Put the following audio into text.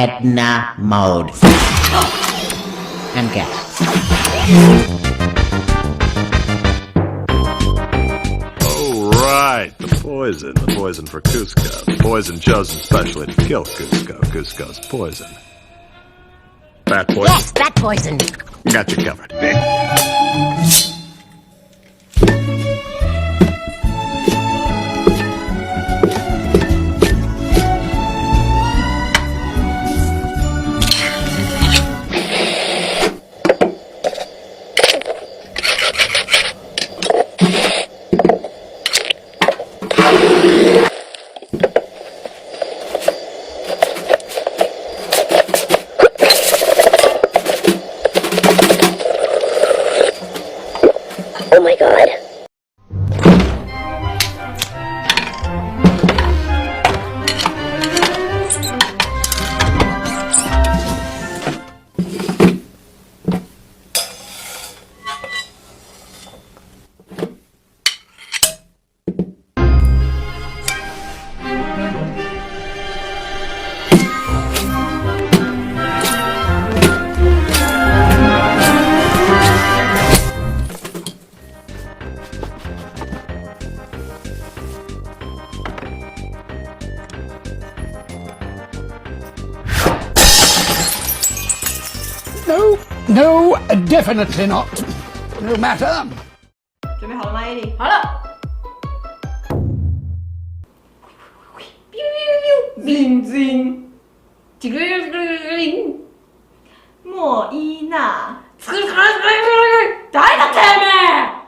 Edna mode. And gas. Oh, right. The poison for Cusco. The poison chosen specially to kill Cusco. Cusco's poison. Bat poison? Yes, bat poison. Got you covered. Oh my god. No, definitely not. No matter. 准备好了吗 ，AD？ 好了。铃铃，莫伊娜，誰だてめえ！